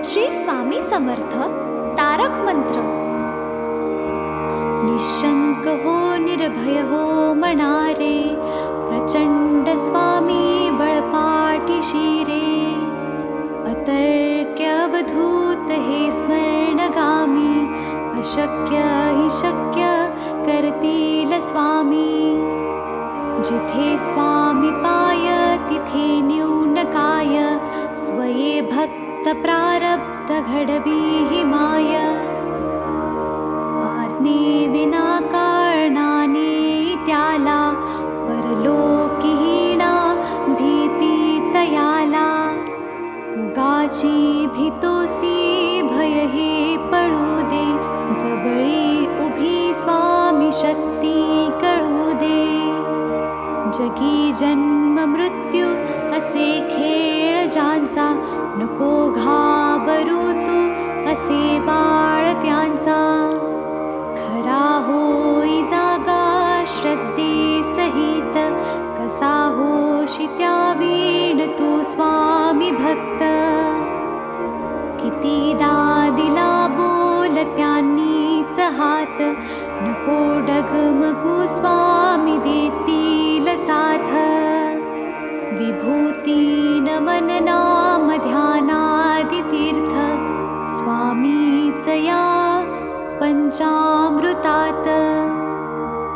श्री स्वामी समर्थ तारक मंत्र. निशंक हो निर्भय हो मनारे, प्रचंड स्वामी बळपाठी शिरे. अतर्क्य अवधूत हे स्मरणगामी, अशक्य हि शक्य करतील स्वामी. जिथे स्वामी पाय तिथे न्यून काय, स्वये भक्त प्रारब्ध घडवी हि माय. आज्ञे विना कारणाने त्याला, परलोकीहीणा भीती तयाला. उगाची भीतोसी भय हे पळू दे, जवळी उभी स्वामी शक्ती कळू दे. जगी जन्म मृत्यू असे खेळ ज्यांचा, नको घाबरू तू असे बाळ त्यांचा. खरा होई जागा श्रद्धे सहित, कसा होशी त्या वीण तू स्वामी भक्त. कितीदा दिला बोल त्यांनीच हात, नको डगमगू स्वामी देतील साथ. विभूती नमन नाम ध्यानादि तीर्थ, स्वामीच या पंचामृतात.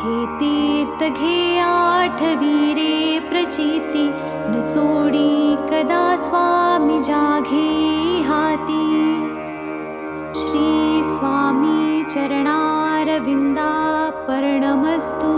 हे तीर्थ घे आठवी रे प्रचिती, न सोडी कदा स्वामी जाघे हाती. श्री स्वामी चरणारविंदा पर्णमस्तु.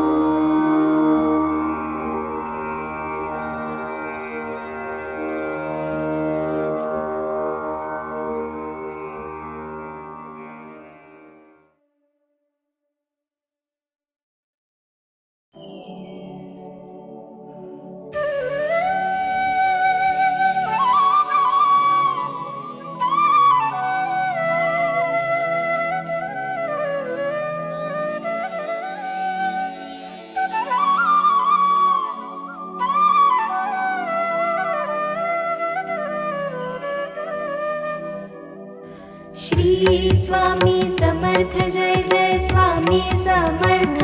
श्री स्वामी समर्थ जय जय स्वामी समर्थ.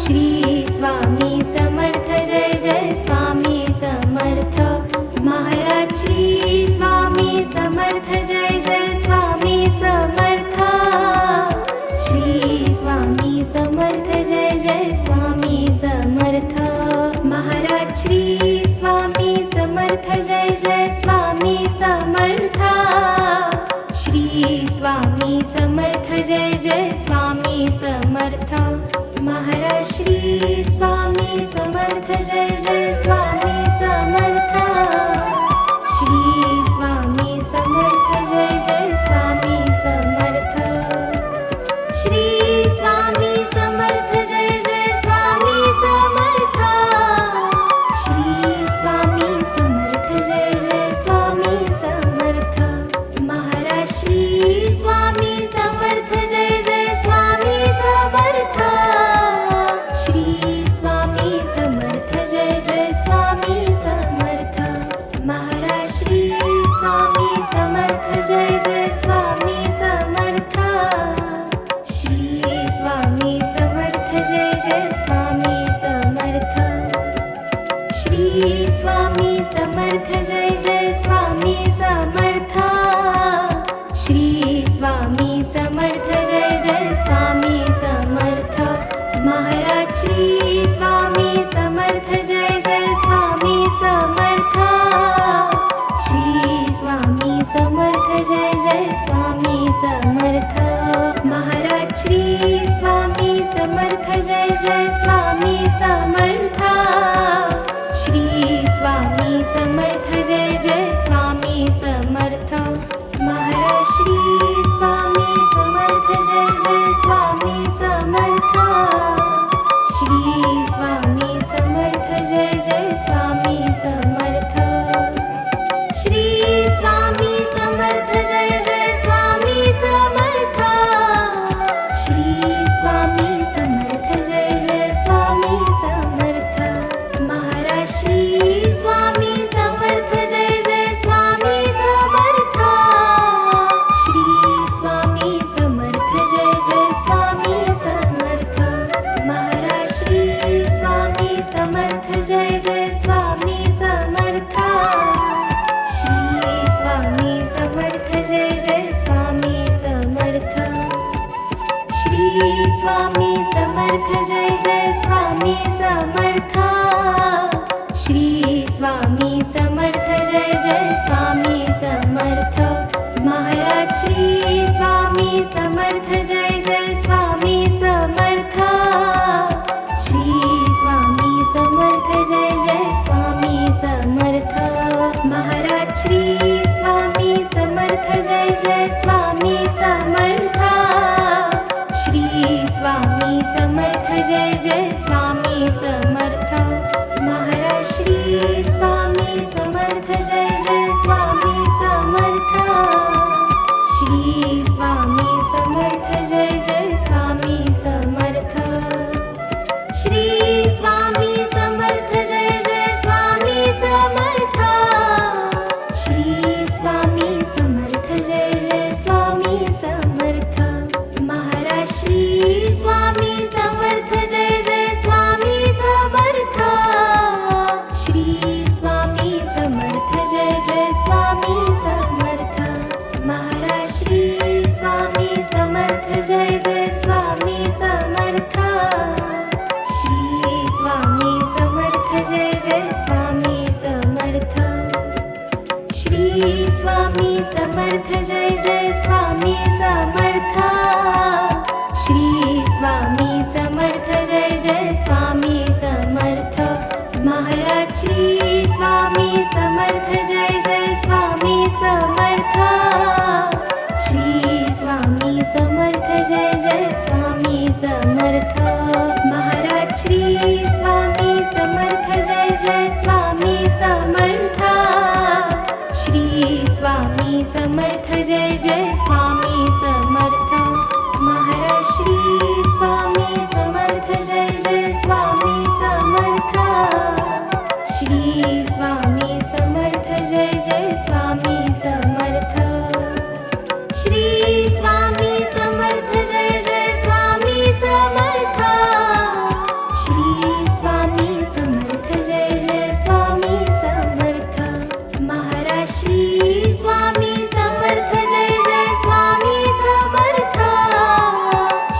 श्री स्वामी समर्थ जय जय स्वामी समर्थ. महाराज श्री स्वामी समर्थ जय जय स्वामी समर्थ. श्री स्वामी समर्थ जय जय स्वामी समर्थ. महाराज श्री स्वामी समर्थ जय जय स्वामी समर्थ. श्री स्वामी समर्थ जय जय स्वामी समर्थ. महाराज श्री स्वामी समर्थ जय जय स्वामी समर्थ. श्री स्वामी समर्थ जय जय स्वामी समर्थ. श्री स्वामी समर्थ जय जय स्वामी समर्थ. श्री स्वामी समर्थ जय जय स्वामी समर्थ. महाराज श्री स्वामी समर्थ जय जय स्वामी समर्थ. श्री स्वामी समर्थ जय जय स्वामी समर्थ. महाराज श्री स्वामी समर्थ जय जय स्वामी समर्थ. श्री स्वामी समर्थ जय जय स्वामी समर्थ. श्री स्वामी समर्थ जय जय स्वामी समर्थ. श्री स्वामी समर्थ जय जय स्वामी समर्थ. महाराज श्री स्वामी समर्थ जय जय स्वामी समर्थ. श्री स्वामी समर्थ जय जय स्वामी समर्थ. महाराज श्री स्वामी समर्थ जय जय स्वामी समर्थ. श्री स्वामी समर्थ जय जय स्वामी समर्थ. महाराज श्री स्वामी समर्थ जय जय स्वामी समर्थ. श्री स्वामी समर्थ जय जय स्वामी समर्थ. श्री स्वामी समर्थ जय जय स्वामी समर्थ. श्री स्वामी समर्थ जय जय स्वामी समर्थ. महाराज श्री स्वामी समर्थ जय जय स्वामी समर्थ. समर्थ जय जय स्वामी समर्थ श्री स्वामी समर्थ जय जय स्वामी समर्थ श्री स्वामी समर्थ जय जय स्वामी समर्थ महाराज श्री स्वामी समर्थ जय जय स्वामी समर्थ श्री स्वामी समर्थ जय जय स्वामी समर्थ महाराज श्री स्वामी समर्थ जय जय स्वामी समर्थ श्री स्वामी समर्थ जय जय स्वामी समर्थ महाराज श्री स्वामी समर्थ जय जय स्वामी समर्थ श्री स्वामी समर्थ जय जय स्वामी समर्थ श्री स्वामी समर्थ जय जय स्वामी समर्थ श्री स्वामी समर्थ जय जय स्वामी समर्थ महाराज श्री स्वामी समर्थ जय जय स्वामी समर्थ श्री स्वामी समर्थ जय जय स्वामी समर्थ महाराज श्री स्वामी समर्थ जय जय स्वामी समर्थ श्री स्वामी समर्थ जय जय स्वामी समर्थ श्री स्वामी समर्थ जय जय स्वामी समर्थ श्री स्वामी समर्थ जय जय स्वामी समर्थ महाराज श्री स्वामी समर्थ जय जय स्वामी समर्थ श्री स्वामी समर्थ जय जय स्वामी समर्थ महाराज श्री स्वामी समर्थ जय जय स्वामी समर्थ श्री स्वामी समर्थ जय जय स्वामी समर्थ महाराज श्री स्वामी समर्थ जय जय स्वामी समर्थ श्री स्वामी समर्थ जय जय स्वामी समर्थ श्री स्वामी समर्थ जय जय स्वामी समर्थ श्री स्वामी समर्थ जय जय स्वामी समर्थ महाराज श्री स्वामी समर्थ जय जय स्वामी समर्थ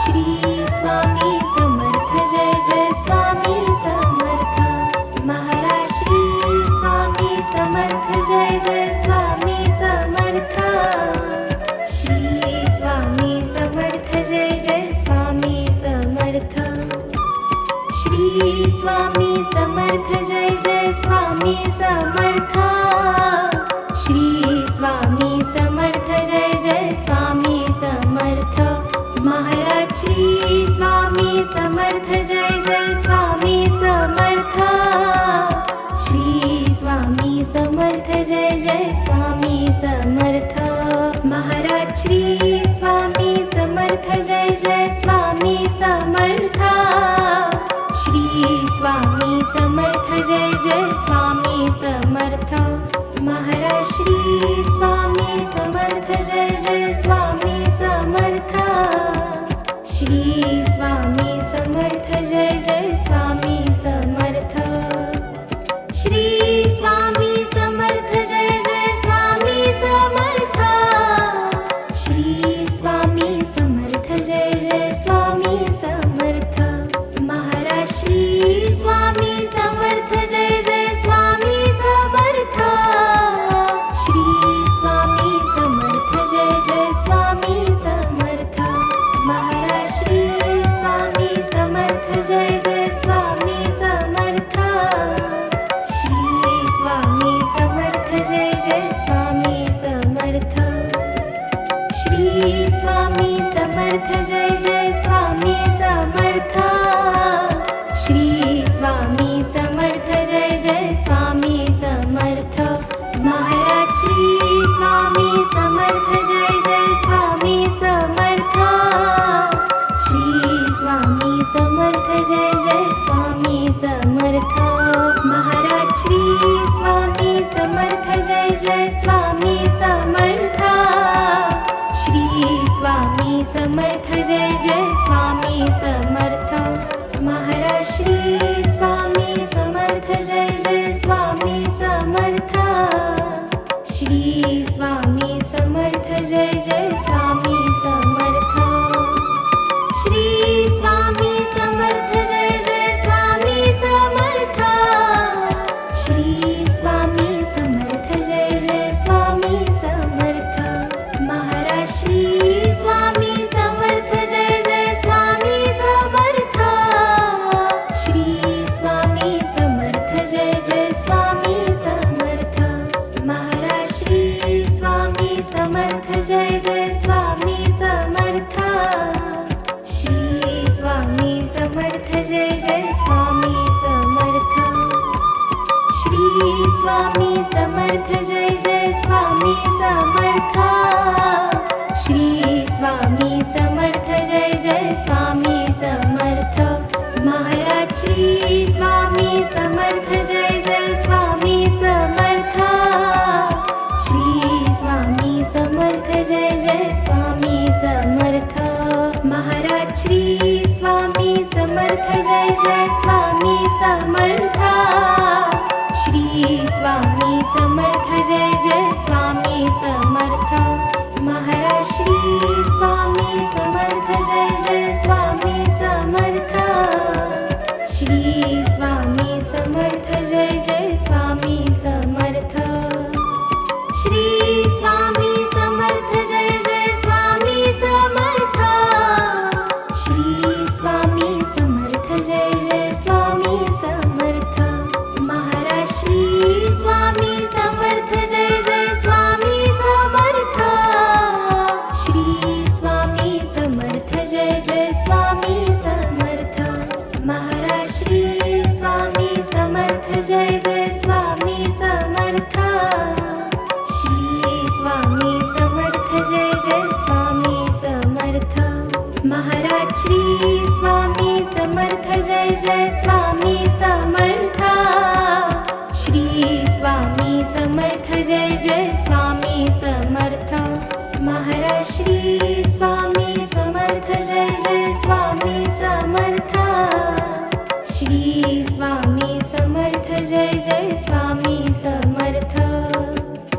श्री स्वामी समर्थ जय जय स्वामी समर्थ महाराज श्री स्वामी समर्थ जय जय स्वामी समर्थ श्री स्वामी समर्थ जय जय स्वामी समर्थ श्री स्वामी समर्थ जय जय स्वामी समर्थ श्री स्वामी समर्थ जय जय स्वामी समर्थ महाराज श्री स्वामी समर्थ जय जय स्वामी समर्थ श्री स्वामी समर्थ जय जय स्वामी समर्थ महाराज श्री स्वामी समर्थ जय जय स्वामी समर्थ श्री स्वामी समर्थ जय जय स्वामी समर्थ महाराज श्री स्वामी समर्थ जय जय स्वामी समर्थ श्री स्वामी समर्थ जय जय स्वामी समर्थ श्री स्वामी समर्थ जय जय स्वामी समर्थ श्री स्वामी समर्थ जय जय स्वामी समर्थ महाराज श्री स्वामी समर्थ जय जय स्वामी समर्थ श्री स्वामी समर्थ जय जय स्वामी समर्थ महाराज श्री स्वामी समर्थ जय जय स्वामी समर्थ श्री स्वामी समर्थ जय जय स्वामी समर्थ श्री स्वामी समर्थ जय जय स्वामी समर्थ श्री स्वामी समर्थ जय जय स्वामी समर्थ महाराज श्री स्वामी समर्थ जय जय स्वामी समर्थ श्री स्वामी समर्थ जय जय स्वामी समर्थ महाराज श्री स्वामी समर्थ जय जय स्वामी समर्थ श्री स्वामी समर्थ जय जय स्वामी समर्थ महाराज श्री स्वामी समर्थ जय जय स्वामी समर्थ श्री स्वामी समर्थ जय जय स्वामी समर्थ श्री स्वामी समर्थ जय जय स्वामी समर्थ श्री स्वामी समर्थ जय जय स्वामी समर्थ महाराज श्री स्वामी समर्थ जय जय स्वामी समर्थ श्री स्वामी समर्थ जय जय स्वामी समर्थ महाराज श्री स्वामी समर्थ जय जय स्वामी समर्थ श्री स्वामी समर्थ जय जय स्वामी समर्थ श्री स्वामी समर्थ जय जय स्वामी समर्थ श्री स्वामी समर्थ जय जय स्वामी समर्थ महाराज श्री स्वामी समर्थ जय जय स्वामी समर्थ श्री स्वामी समर्थ जय जय स्वामी समर्थ महाराज श्री स्वामी समर्थ जय जय स्वामी समर्थ श्री स्वामी समर्थ जय जय स्वामी समर्थ महाराज श्री स्वामी समर्थ जय जय स्वामी समर्थ श्री स्वामी समर्थ जय जय स्वामी समर्थ श्री स्वामी समर्थ जय जय स्वामी समर्थ श्री स्वामी समर्थ जय जय स्वामी समर्थ महाराज श्री स्वामी समर्थ जय जय स्वामी समर्थ श्री स्वामी समर्थ जय जय स्वामी समर्थ महाराज श्री स्वामी समर्थ जय जय स्वामी समर्थ श्री स्वामी समर्थ जय जय स्वामी समर्थ महाराज श्री स्वामी समर्थ जय जय स्वामी समर्थ श्री स्वामी समर्थ जय जय स्वामी समर्थ महाराज श्री स्वामी समर्थ जय जय स्वामी समर्थ श्री स्वामी समर्थ जय जय स्वामी समर्थ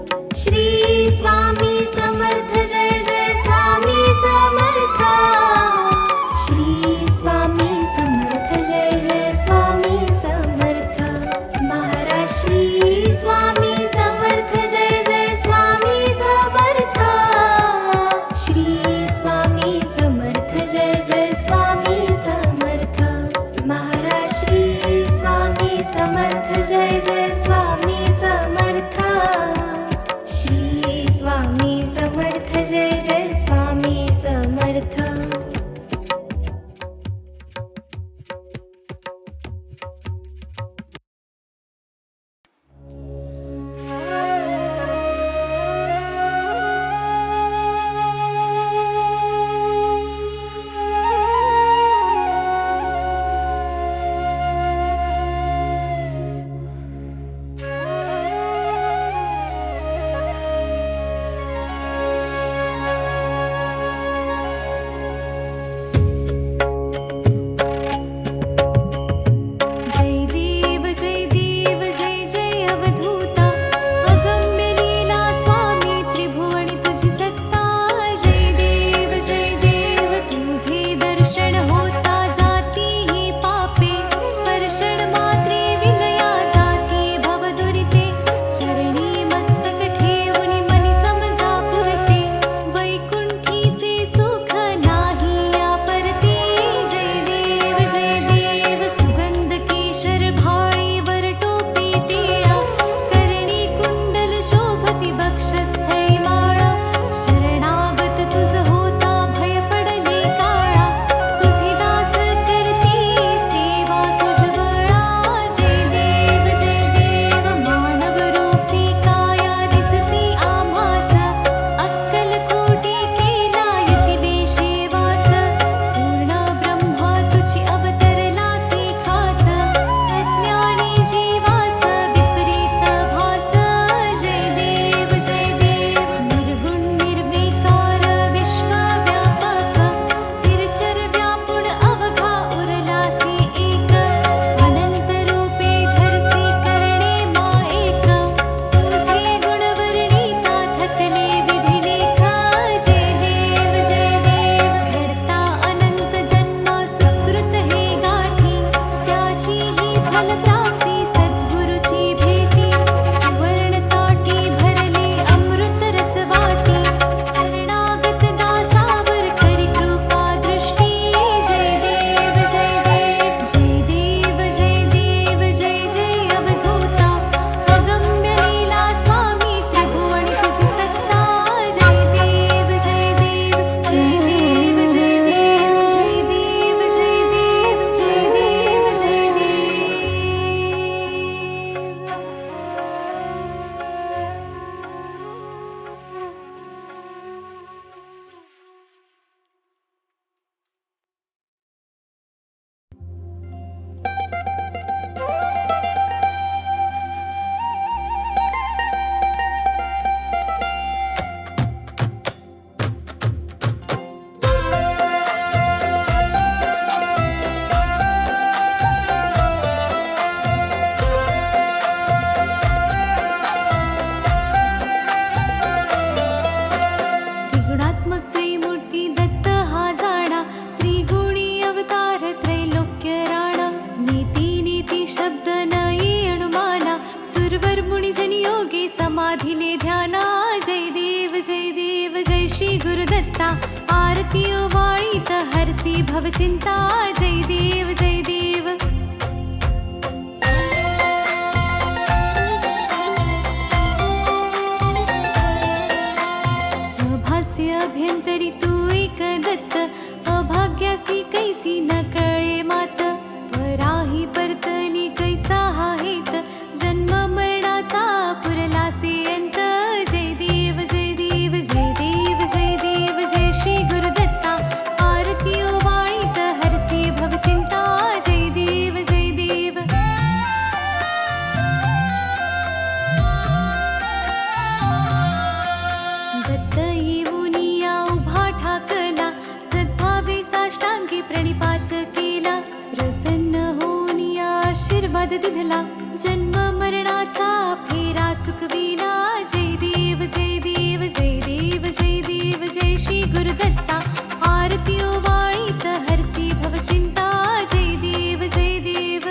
श्री स्वामी समर्थ जय जय स्वामी समर्थ श्री स्वामी समर्थ जय जय स्वामी समर्थ महाराज श्री स्वामी समर्थ जय जय स्वामी समर्थ श्री स्वामी समर्थ जय जय स्वामी समर्थ महाराज श्री स्वामी समर्थ जय जय स्वामी समर्थ श्री स्वामी समर्थ जय जय स्वामी समर्थ जय श्री गुरुदत्ता आरती ओवाळीत हरसी भवचिंता जय देव जय देव सभास्य अभ्यंतरी तू एक दत्त अभाग्यासी कैसी न कळे मात वराही परतली कैचा हा हेत जन्म मरणाचा पुरलासे अंत जय देव जय देव जय देव जय देव जय श्री गुरुदत्ता आरती ओवाळीत हरसी भवचिंता जय देव जय देव दत्त येऊनिया उभा ठाकला सद्भावे साष्टांगी प्रणिपात केला प्रसन्न होऊनिया आशीर्वाद दिधला जन्म मरणाचा फेरा चुकविला जय देव जय देव जय देव जय देव जय श्री गुरुदत्ता आरती ओवाळीत हरसी भवचिंता जय देव जय देव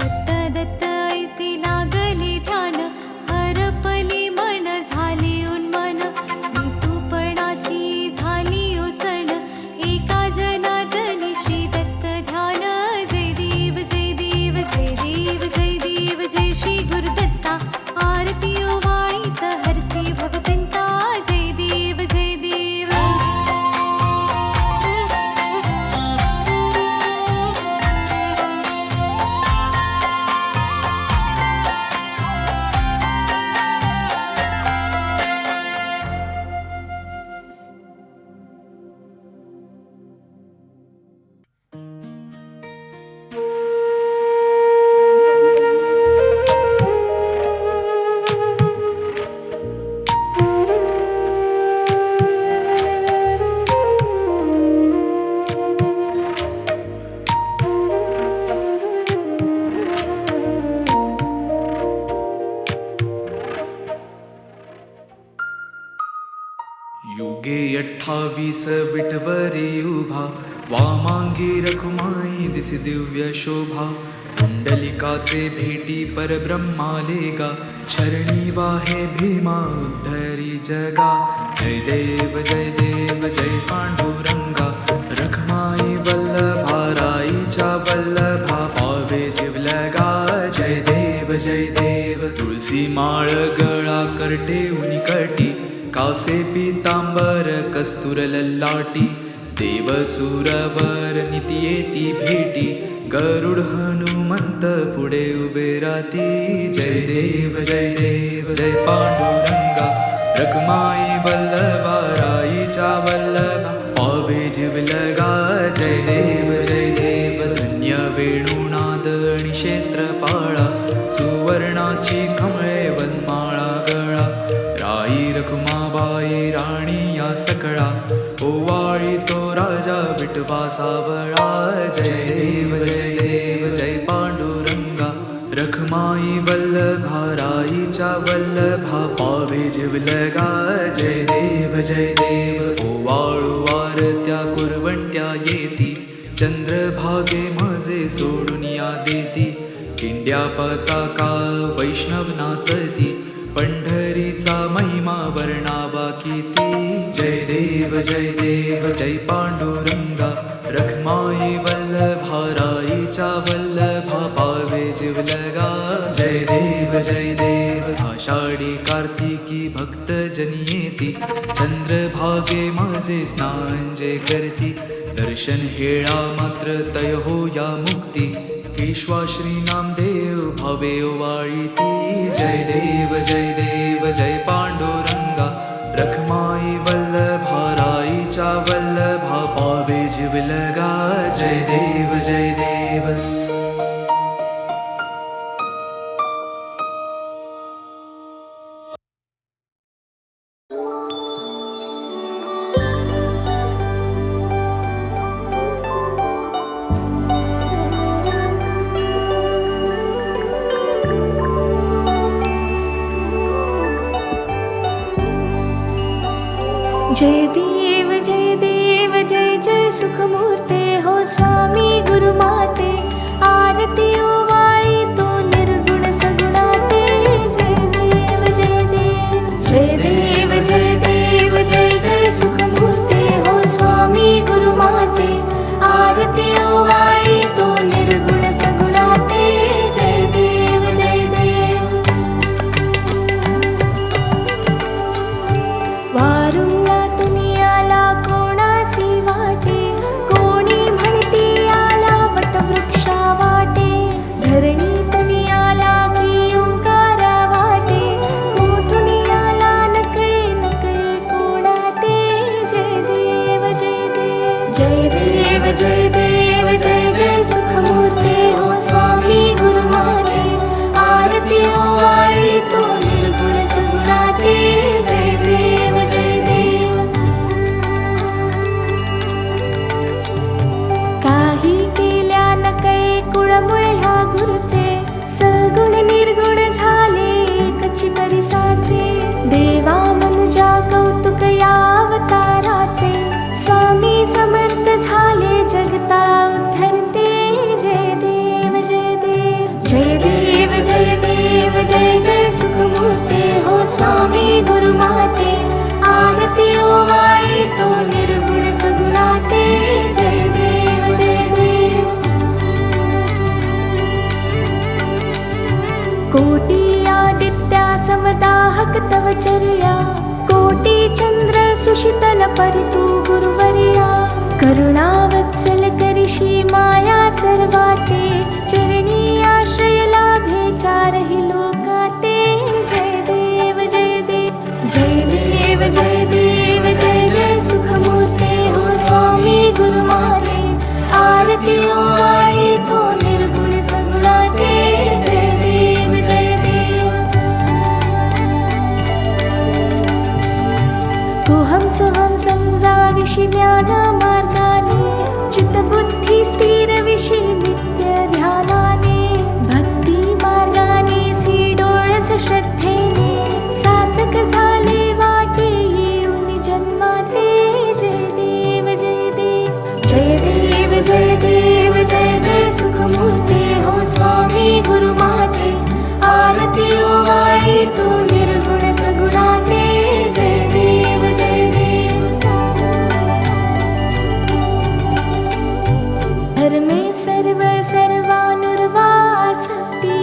दत्त दत्त ऐसे लागले ध्यान हरपली मन झाले उन्मन ऋतुपणाची झाली ओसण एका जनार्दनी श्री दत्त ध्यान जय देव जय देव जय देव जय देव जय श्री गुरुदत्ता आरती ओवाळीत हरसी भवचिंता जय देव जय देव युगे 28 विठवरी उभा वामांगी रखुमाई दिसी दिव्य शोभा पुंडलिकाचे भेटी परब्रह्माले गा शरणी वाहे भीमा उद्धरी जगा जय देव जय पांडुरंगा रखमाई वल्लभा राईच्या वल्लभा पावे जिवलगा जय देव तुळसी माळ गळा करटे उनिकटी कासे पीतांबर कस्तूर ललाटी देव सुरवर नित्येती भेटी गरुड हनुमंत पुढे उभे राती जय देव जय पांडुरंगा रखमाई वल्लभा राईच्या वल्लभा पावे जिवलगा जय देव धन्य वेणुनाद आणि क्षेत्रपाळा सुवर्णाची कमळे वनमाळा गळा राई रखुमाबाई राणी या सकळा ओवाळी तो राजा विठवा सावळा जय देव जय पांडुरंगा रखमाई वल्लभा राईच्या वल्लभा पावे जिवलगा जय देव ओवाळू वारत्या कुरवंट्या येती चंद्रभागे माझे सोडून या देती किंड्या पताका वैष्णव नाचती पंढरीचा महिमा वर्णावा किती जय देव जय पांडुरंगा रखमाई वल्लभा राईच्या वल्लभा पावे जिवलगा जय देव आषाढी कार्तिकी भक्त जनी येती चंद्रभागे माझे स्नान जे करती दर्शन हेळा मात्र तय हो या मुक्ती केशवा श्री नामदेव भावे ओवाळीती जय देव जय पांडुरंगा रखमाई वल्लभा राईच्या वल्लभा पावे जिवलगा जय देव जय देव जय सुखमूर्ते हो स्वामी गुरुमाते आरती ओवाळी तो निर्गुण सगुण स्वामी गुरुमाते आरती ओवाळी तो निर्गुण सगुणाते जय देव जय देव कोटी आदित्या समदाहक तव चर्या कोटी चंद्र सुशीतल परितु गुरुवर्या करुणावत्सल करिषी माया सर्वाते चरणी आश्रय लाभे चारहि लोकाते जय देव जय देव जय देव जय देव जय जय सुखमूर्ते हो स्वामी गुरुमाते आरती ओवाळी तो निर्गुण सगुणाते जय देव जय देव कोहम सोहम समजाविषि ज्ञान मार्गाने चित्तबुद्धी स्थिर विषि नित्य ध्यानाने भक्ती मार्गाने डोळस श्रद्धेने सार्थक झाले वाटे येऊन जन्माते जय देव जय देव जय देव जय देव जय जय सुखमूर्ते हो स्वामी गुरुमाते आरती ओवाळी तो निर्गुण सगुणाते जय देव जय देव धर्मे सर्व सर्वानुर्वा शक्ती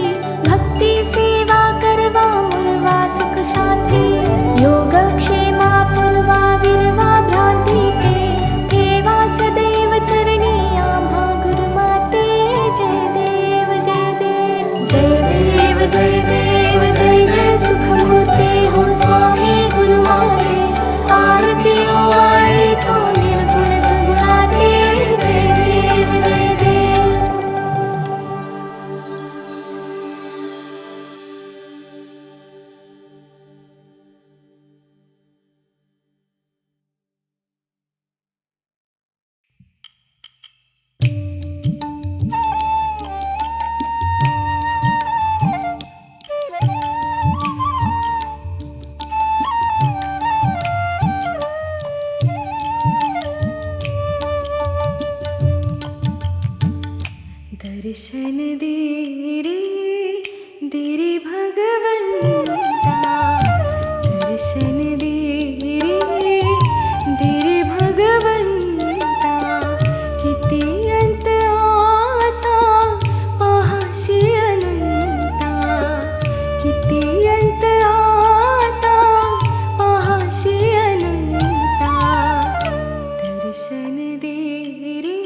भक्ती सेवा करवा मुर्वा सुख शांती योगक्षेमा पूर्वा विरवा भ्रांती ते ठेवा सदैव चरणी आम्हा गुरुमाते जय देव जय देव जय देव जय देव जय जय सुखमूर्ते हो स्वामी गुरुमाते आरती ओवाळी तो निर्गुण सगुणाते जय देव जय देव दर्शन दे रे भगवंता दर्शन दे रे भगवंता किती अंत आता पाहाशी अनंता किती अंत आता पाहाशी अनंता दर्शन दे रे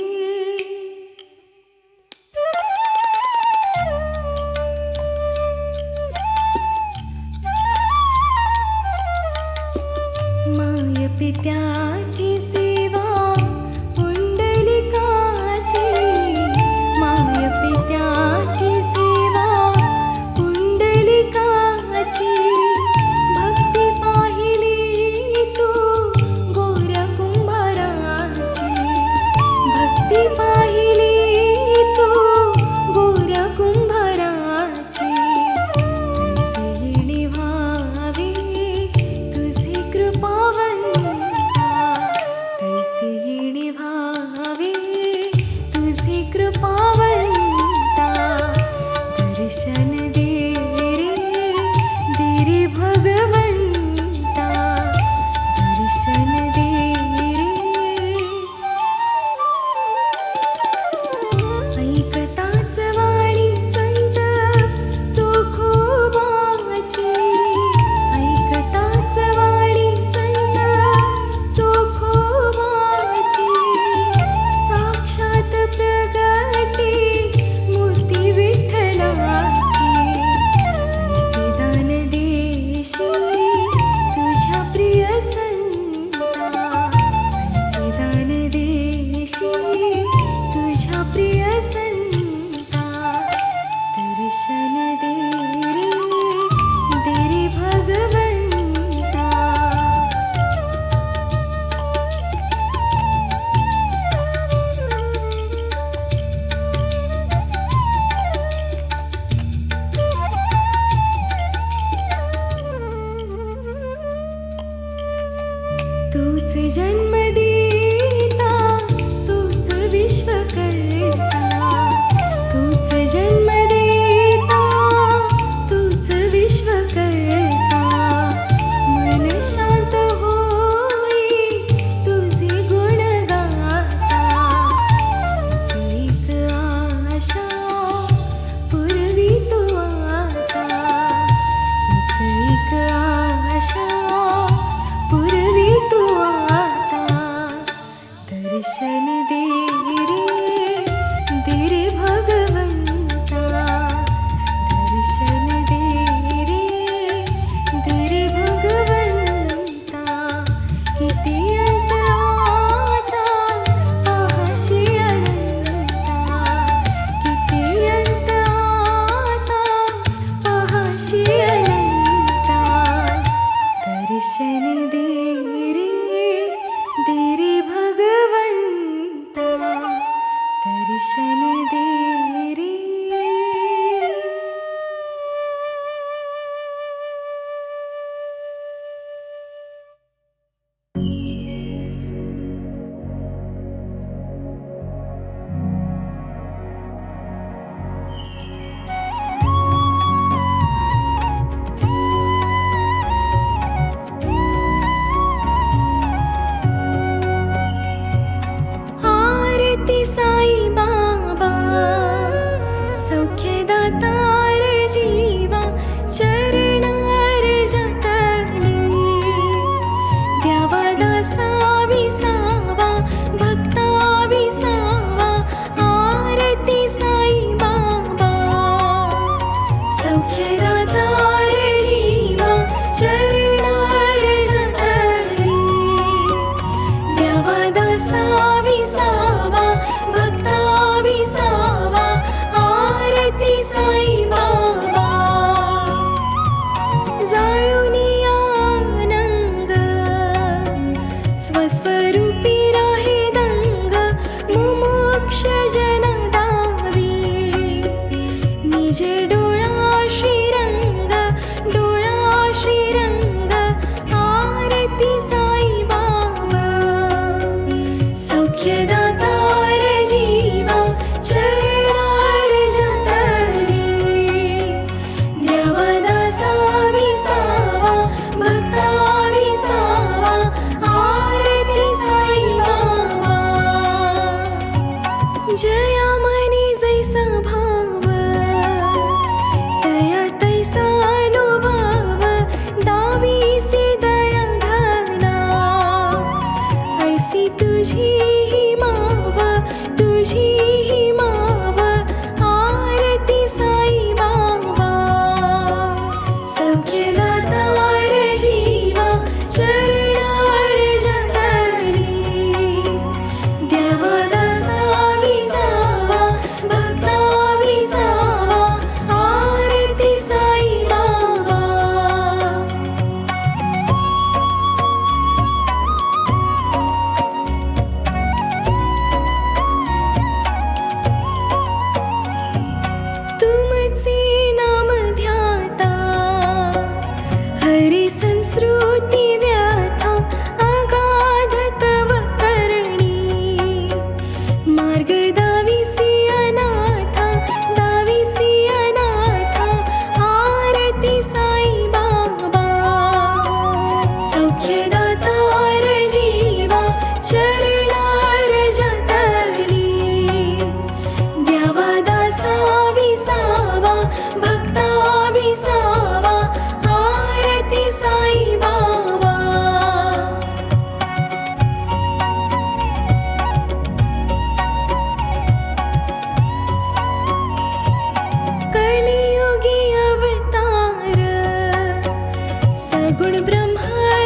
निर्गुण ब्रह्म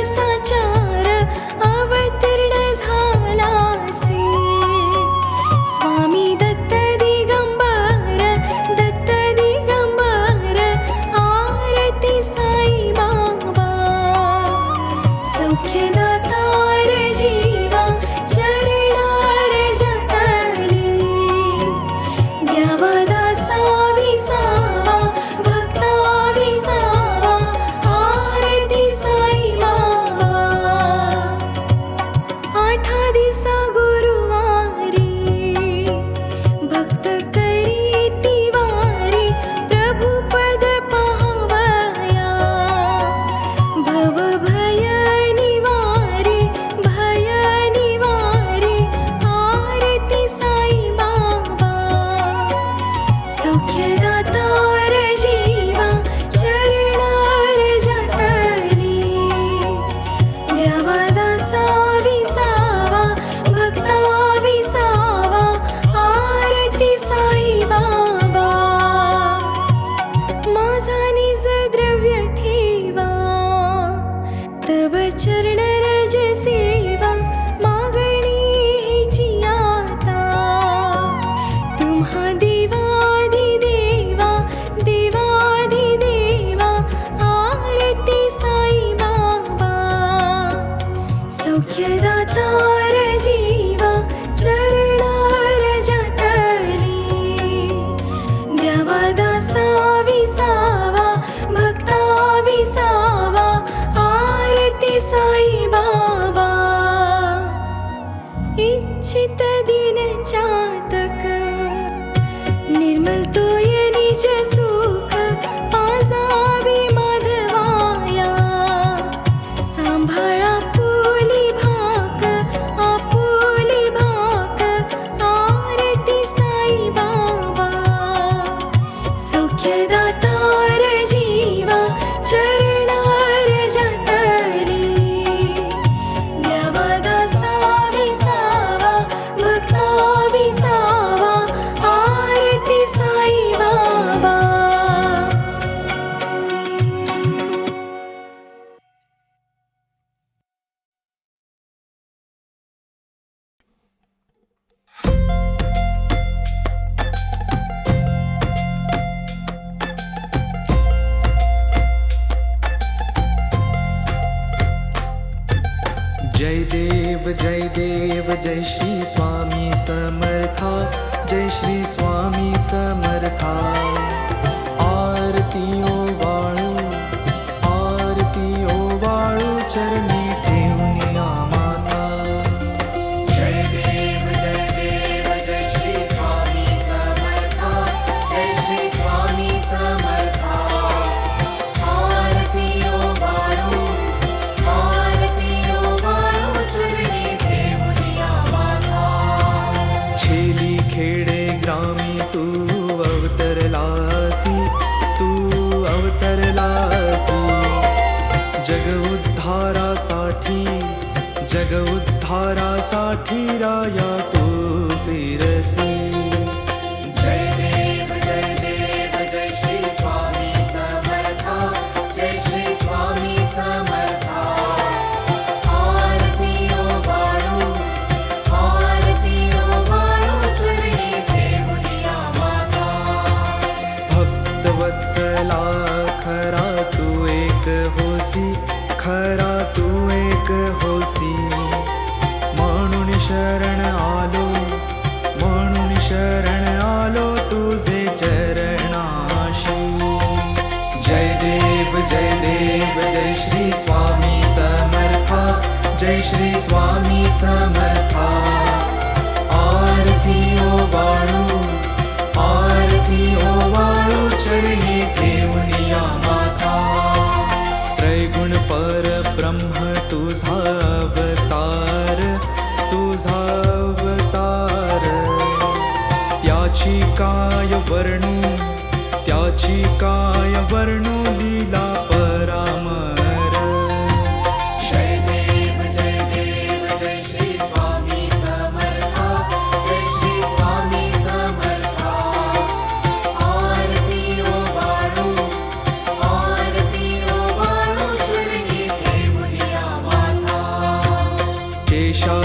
साचार अवतीर्ण झालासे. स्वामी दत्त दिगंबर आरती साई बाबा. सौख्यदातार जीवा चरणार जतली. द्यावा दासा विसावा भक्ता विसावा आरती साई बाबा. आठा दिवसा गुरुवारी भक्त करी तिवारी प्रभु पद पाहवया. भव भय निवारी आरती साई बाबा. सौख्यदातार जीवा चरणार जतली. द्यावा दासा विसावा भक्ता विसावा आरती साई बाबा. माझा निज द्रव्य ठेवा तव चरण रज सेवा. मागणी हिची आता तुम्हा देवाधिदेवा आरती साई बाबा. सौख्यदातार जीवा चरणार जतली. द्यावा दासा विसावा भक्ता विसावा आरती साई बाबा. इच्छित दिन चातक निर्मल तोय निज सुख पाजावी माधवाया. सांभाळा आपुली भाक आरती साई बाबा. सौख्यदातार जीवा चरणार जतली. द्यावा दासा विसावा भक्ता विसावा आरती साई बाबा. जय देव जय श्री स्वामी समर्था. जय श्री स्वामी समर्था. आरती ओ वाळू चरणी ठेवून या माता. जय देव जय श्री स्वामी समर्था. जय श्री स्वामी समर्था. आरती ओ वाळू चरणी ठेवून या माता. छेली खेडे ग्रामी तू अवतरलासी. जग उद्धारासाठी राया तू फिरसी. जय देव जय श्री स्वामी समर्था. जय श्री स्वामी समर्था. आरती ओ वाळू चरणी ठेवून या माता. भक्तवत्सला खरा तू एक होसी. म्हणून शरण आलो तुझे चरणाशी. जय देव जय श्री स्वामी समर्था. जय श्री स्वामी समर्था. आरती ओ वाळू चरणी ठेवून या माता. त्रैगुण पर ब्रह्म तुझा अवतार. त्याची काय वर्णू लीला परामर. जय देव जय श्री स्वामी समर्था. जय श्री स्वामी समर्था. आरती ओ वाळू चरणी